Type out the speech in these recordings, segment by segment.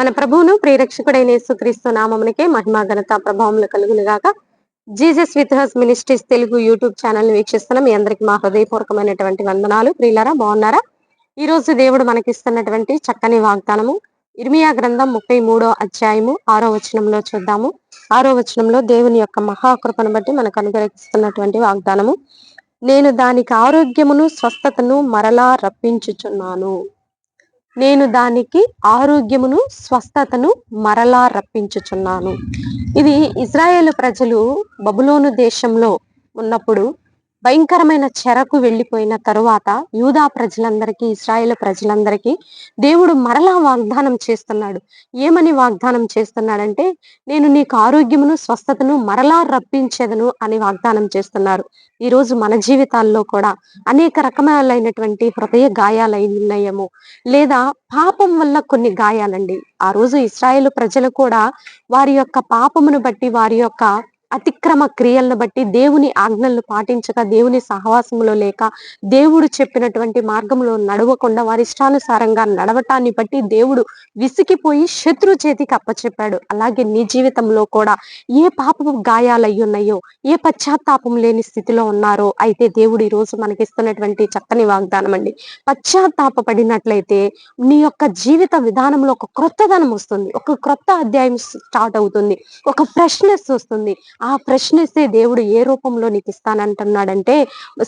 మన ప్రభువును ప్రియరక్షకుడైన యేసుక్రీస్తు నామమునికే మహిమా ఘనత ప్రభావములు కలుగును గాక. Jesus with has ministries Telugu YouTube channel వీక్షిస్తున్న మీ అందరికి మా హృదయపూర్వకమైనటువంటి వందనాలు. ప్రియులారా, బాగున్నారా? ఈ రోజు దేవుడు మనకిస్తున్నటువంటి చక్కని వాగ్దానము ఇర్మియా గ్రంథం 33వ అధ్యాయము 6వ వచనంలో చూద్దాము. 6వ వచనంలో దేవుని యొక్క మహాకృపను బట్టి మనకు అనుగ్రహిస్తున్నటువంటి వాగ్దానము, నేను దానికి ఆరోగ్యమును స్వస్థతను మరలా రప్పించుచున్నాను. నేను దానికి ఆరోగ్యమును స్వస్థతను మరలా రప్పించుచున్నాను. ఇది ఇజ్రాయేలు ప్రజలు బబులోను దేశంలో ఉన్నప్పుడు భయంకరమైన చెరకు వెళ్లిపోయిన తరువాత యూదా ప్రజలందరికీ, ఇశ్రాయేలు ప్రజలందరికీ దేవుడు మరలా వాగ్దానం చేస్తున్నాడు. ఏమని వాగ్దానం చేస్తున్నాడంటే, నేను నీకు ఆరోగ్యమును స్వస్థతను మరలా రప్పించెదను అని వాగ్దానం చేస్తున్నారు. ఈ రోజు మన జీవితాల్లో కూడా అనేక రకమైనటువంటి హృదయ గాయాలైనయేమో, లేదా పాపం వల్ల కొన్ని గాయాలండి. ఆ రోజు ఇశ్రాయేలు ప్రజలు కూడా వారి యొక్క పాపమును బట్టి, వారి యొక్క అతిక్రమ క్రియలను బట్టి, దేవుని ఆజ్ఞలను పాటించక, దేవుని సహవాసములో లేక, దేవుడు చెప్పినటువంటి మార్గంలో నడవకుండా వారి ఇష్టానుసారంగా నడవటాన్ని బట్టి దేవుడు విసిగిపోయి శత్రు చేతికి అప్పచెప్పాడు. అలాగే నీ జీవితంలో కూడా ఏ పాపపు గాయాలయ్యి ఉన్నాయో, ఏ పశ్చాత్తాపం లేని స్థితిలో ఉన్నారో, అయితే దేవుడు ఈ రోజు మనకిస్తున్నటువంటి చక్కని వాగ్దానం అండి. పశ్చాత్తాపడినట్లయితే నీ యొక్క జీవిత విధానంలో ఒక క్రొత్తదనం వస్తుంది, ఒక క్రొత్త అధ్యాయం స్టార్ట్ అవుతుంది, ఒక ఫ్రెష్నెస్ వస్తుంది. ఆ ఫ్రెష్నెస్ దేవుడు ఏ రూపంలో నీకు ఇస్తానంటున్నాడంటే,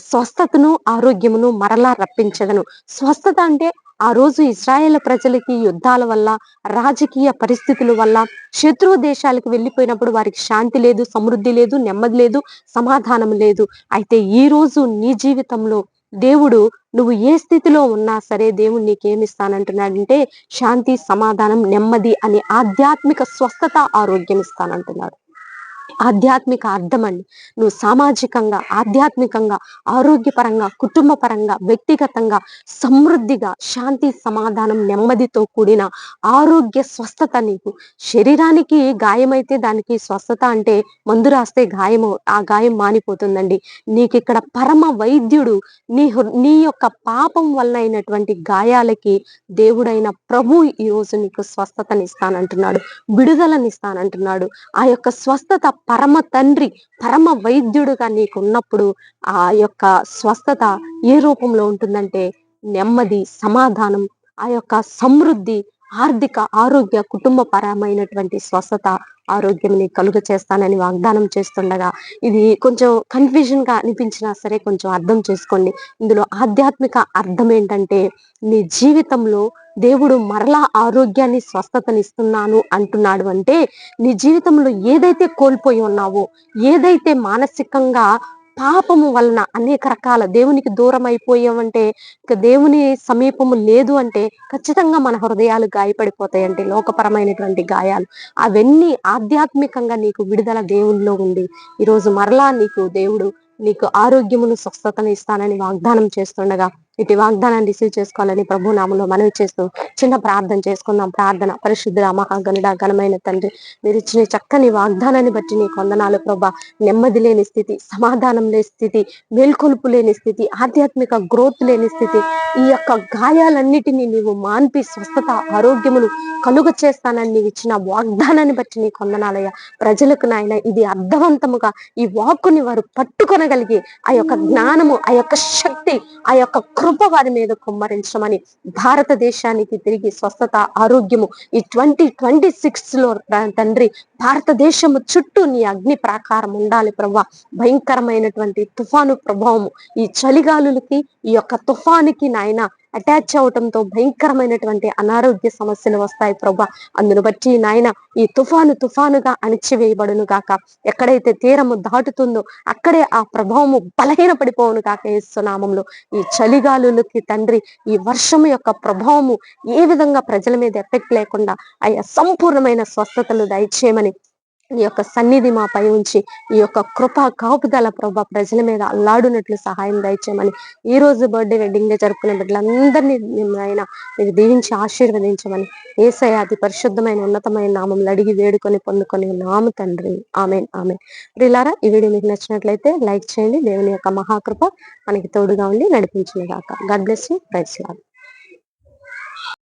స్వస్థతను ఆరోగ్యమును మరలా రప్పించదను. స్వస్థత అంటే ఆ రోజు ఇజ్రాయేల్ ప్రజలకి యుద్ధాల వల్ల, రాజకీయ పరిస్థితుల వల్ల శత్రు దేశాలకు వెళ్ళిపోయినప్పుడు వారికి శాంతి లేదు, సమృద్ధి లేదు, నెమ్మది లేదు, సమాధానం లేదు. అయితే ఈ రోజు నీ జీవితంలో దేవుడు, నువ్వు ఏ స్థితిలో ఉన్నా సరే, దేవుడు నీకేమిస్తానంటున్నాడంటే శాంతి, సమాధానం, నెమ్మది అని ఆధ్యాత్మిక స్వస్థత, ఆరోగ్యం ఇస్తానంటున్నాడు. ఆధ్యాత్మిక అర్థం అండి. నువ్వు సామాజికంగా, ఆధ్యాత్మికంగా, ఆరోగ్యపరంగా, కుటుంబ పరంగా, వ్యక్తిగతంగా సమృద్ధిగా, శాంతి, సమాధానం, నెమ్మదితో కూడిన ఆరోగ్య స్వస్థత నీకు. శరీరానికి గాయమైతే దానికి స్వస్థత అంటే మందు రాస్తే ఆ గాయం మానిపోతుందండి. నీకు ఇక్కడ పరమ వైద్యుడు, నీ యొక్క పాపం వల్ల అయినటువంటి గాయాలకి దేవుడైన ప్రభు ఈ రోజు నీకు స్వస్థతనిస్తానంటున్నాడు, విడుదలనిస్తానంటున్నాడు. ఆ యొక్క స్వస్థత పరమ తండ్రి, పరమ వైద్యుడుగా నీకు ఉన్నప్పుడు ఆ యొక్క స్వస్థత ఏ రూపంలో ఉంటుందంటే నెమ్మది, సమాధానం, ఆ యొక్క సమృద్ధి, ఆర్థిక, ఆరోగ్య, కుటుంబ పరమైనటువంటి స్వస్థత, ఆరోగ్యం ని కలుగ చేస్తానని వాగ్దానం చేస్తుండగా, ఇది కొంచెం కన్ఫ్యూజన్ గా అనిపించినా సరే కొంచెం అర్థం చేసుకోండి. ఇందులో ఆధ్యాత్మిక అర్థం ఏంటంటే, నీ జీవితంలో దేవుడు మరలా ఆరోగ్యాన్ని, స్వస్థతనిస్తున్నాను అంటున్నాడు అంటే, నీ జీవితంలో ఏదైతే కోల్పోయి ఉన్నావో, ఏదైతే మానసికంగా పాపము వలన అనేక రకాల దేవునికి దూరం అయిపోయామంటే, ఇక దేవుని సమీపము లేదు అంటే ఖచ్చితంగా మన హృదయాలు గాయపడిపోతాయంటే, లోకపరమైనటువంటి గాయాలు. అవన్నీ ఆధ్యాత్మికంగా నీకు విడుదల దేవునిలో ఉంది. ఈరోజు మరలా నీకు ఆరోగ్యమును, స్వస్థతను ఇస్తానని వాగ్దానం చేస్తుండగా, ఇటు వాగ్దానాన్ని రిసీవ్ చేసుకోవాలని ప్రభు నామంలో మనవి చేస్తూ చిన్న ప్రార్థన చేసుకుందాం. ప్రార్థన. పరిశుద్ధ మహాగణుడ, ఘనమైన తండ్రి, మీరు ఇచ్చిన చక్కని వాగ్దానాన్ని బట్టి నీకు వందనాలు ప్రభా. నెమ్మది లేని స్థితి, సమాధానం లేని స్థితి, మేల్కొలుపు లేని స్థితి, ఆధ్యాత్మిక గ్రోత్ లేని స్థితి, ఈ యొక్క గాయాలన్నిటినీ నీవు మాన్పి స్వస్థత, ఆరోగ్యమును కలుగ చేస్తానని నీవు ఇచ్చిన వాగ్దానాన్ని బట్టి నీకు వందనాలయ్యా. ప్రజలకు నాయన ఇది అర్థవంతముగా ఈ వాక్కుని వారు పట్టుకొనగలిగి, ఆ యొక్క జ్ఞానము, ఆ యొక్క శక్తి, ఆ యొక్క కృప వారి మీద కుమ్మరించమని, భారతదేశానికి తిరిగి స్వస్థత, ఆరోగ్యము ఈ 2026లో తండ్రి, భారతదేశము చుట్టూ నీ అగ్ని ప్రాకారం ఉండాలి ప్రభా. భయంకరమైనటువంటి తుఫాను ప్రభావము, ఈ చలిగాలులకి, ఈ యొక్క తుఫానుకి నాయన అటాచ్ అవటంతో భయంకరమైనటువంటి అనారోగ్య సమస్యలు వస్తాయి ప్రభా. అందును బట్టి నాయన ఈ తుఫానుగా అణిచివేయబడును గాక. ఎక్కడైతే తీరము దాటుతుందో అక్కడే ఆ ప్రభావము బలహీన పడిపోవును గాక యేసు నామములో. ఈ చలిగాలులకి తండ్రి, ఈ వర్షము యొక్క ప్రభావము ఏ విధంగా ప్రజల మీద ఎఫెక్ట్ లేకుండా అయ్యా సంపూర్ణమైన స్వస్థతలు దయచేయమని, ఈ యొక్క సన్నిధి మాపై ఉంచి, ఈ యొక్క కృప కాపుదల ప్రభా ప్రజల మీద అల్లాడునట్లు సహాయం దయచేయమని, ఈ రోజు బర్త్డే, వెడ్డింగ్ డే జరుపుకునే బిడ్డలందరినీ ఆయన మీరు దీవించి ఆశీర్వదించమని యేసయ్య అతి పరిశుద్ధమైన ఉన్నతమైన నామంలో అడిగి వేడుకొని పొందుకొని నామ తండ్రి. Amen, amen. ప్రియులారా, ఈ వీడియో మీకు నచ్చినట్లయితే లైక్ చేయండి. దేవుని యొక్క మహాకృప మనకి తోడుగా ఉండి నడిపించిన గాక. God bless you. Praise lord.